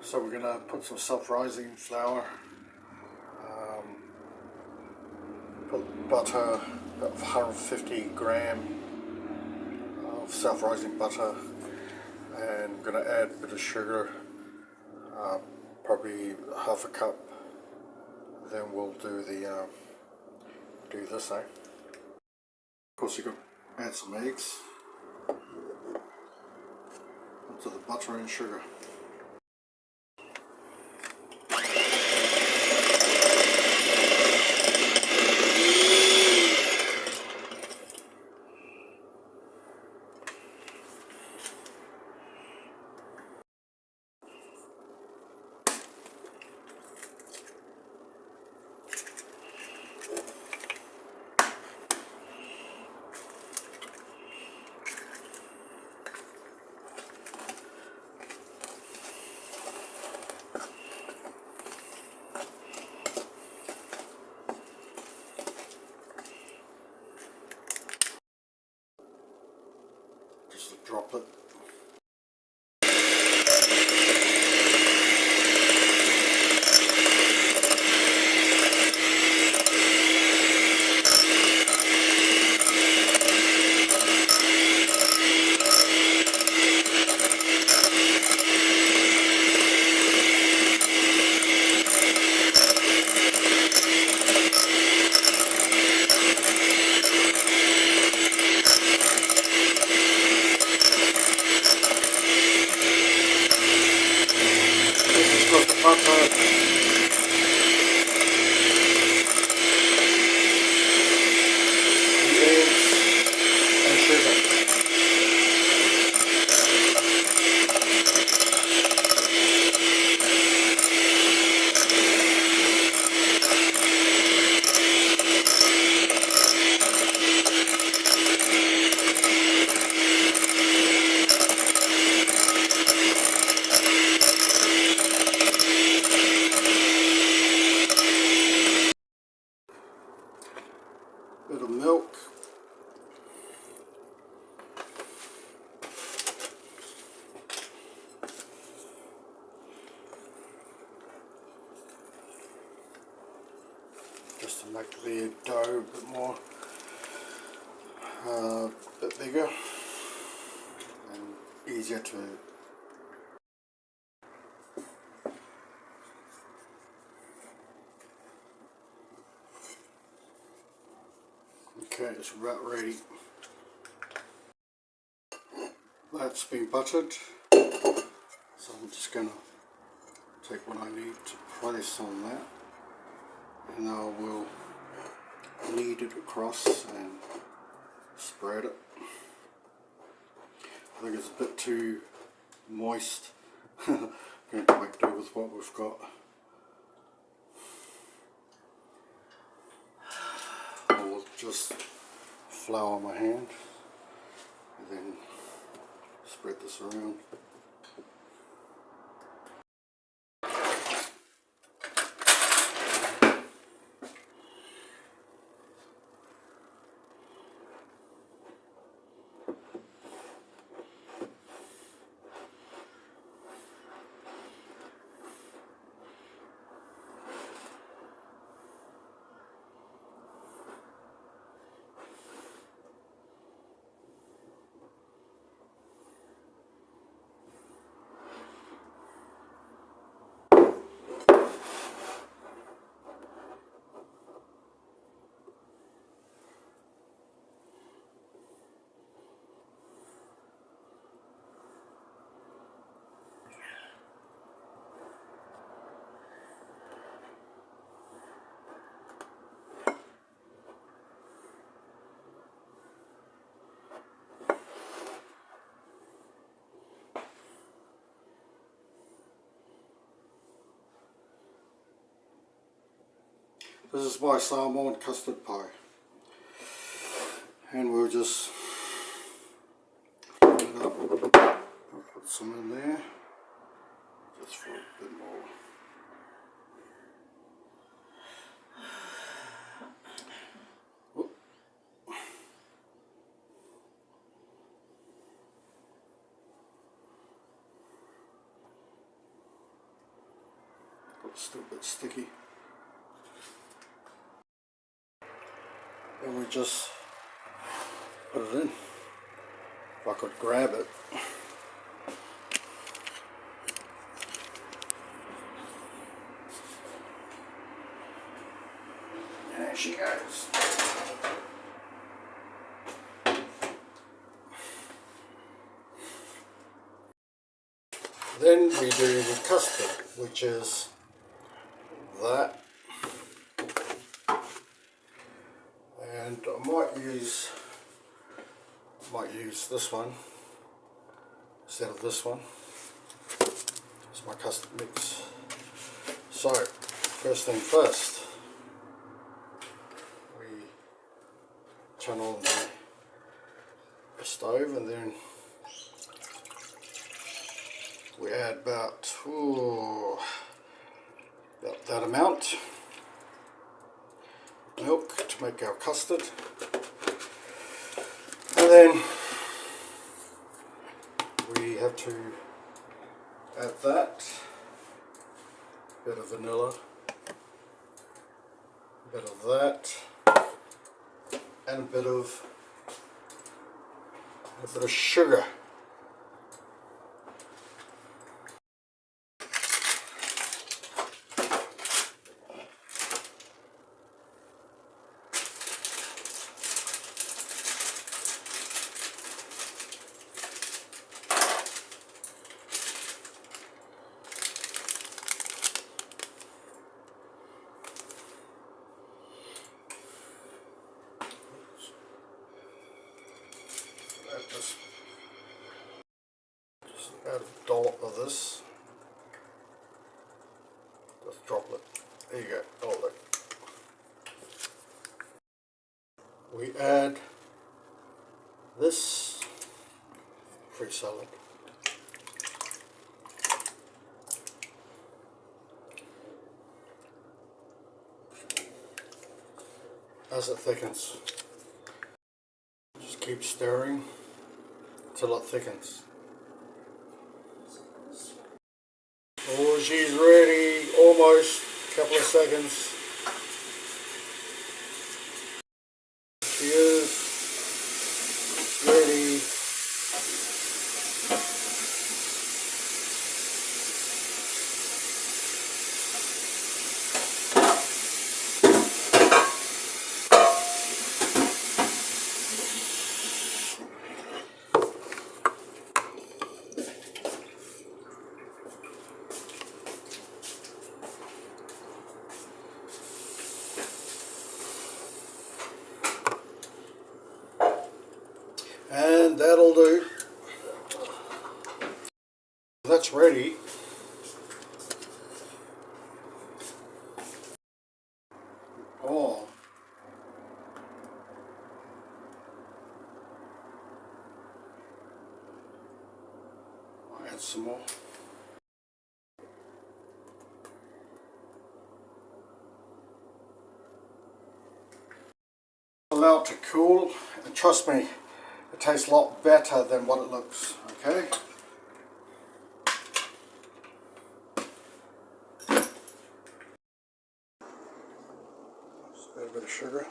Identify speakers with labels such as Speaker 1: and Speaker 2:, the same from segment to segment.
Speaker 1: So we're going to put some self-rising flour, put butter, about 150 gram of self-rising butter, and I'm going to add a bit of sugar, probably half a cup. Then we'll do the do this, eh? Of course you've got to add some eggs into the butter and sugar. Just a droplet. Butter, the eggs and sugar. Bit of milk. Just to make the dough a bit more, bit bigger and easier to. Okay, it's about ready. That's been buttered, so I'm just going to take what I need to place on that, and I will knead it across and spread it. I think it's a bit too moist. Going to make do with what we've got. I will just flour my hand and then spread this around. This is my salmon custard pie, and we'll just fill it up. I'll put some in there just for a bit more. it's still a bit sticky. And we just put it in. If I could grab it. There she goes. Then we do the custard, which is that. And I might use this one instead of this one. It's my custard mix. So, first thing first, we turn on the stove, and then we add about that amount of milk to make our custard, and then we have to add that bit of vanilla, a bit of that, and a bit of sugar. Just add a dollop of this. Just droplet. There you go. Oh, look. We add this fruit salad. As it thickens, just keep stirring until it thickens. Oh, she's ready, almost. A couple of seconds. She is ready. And that'll do. That's ready. Oh. I'll add some more. Allow it to cool, and trust me, it tastes a lot better than what it looks, okay? Just add a bit of sugar.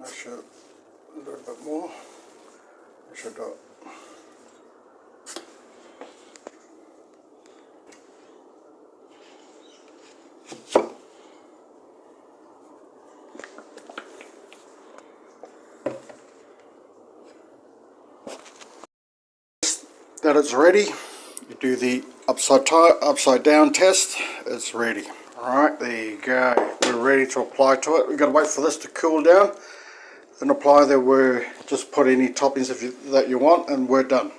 Speaker 1: Actually, a little bit more. I should do it. That it's ready, you do the upside down test. It's ready. Alright, there you go. We're ready to apply to it. We've got to wait for this to cool down, then apply just put any toppings that you want, and we're done.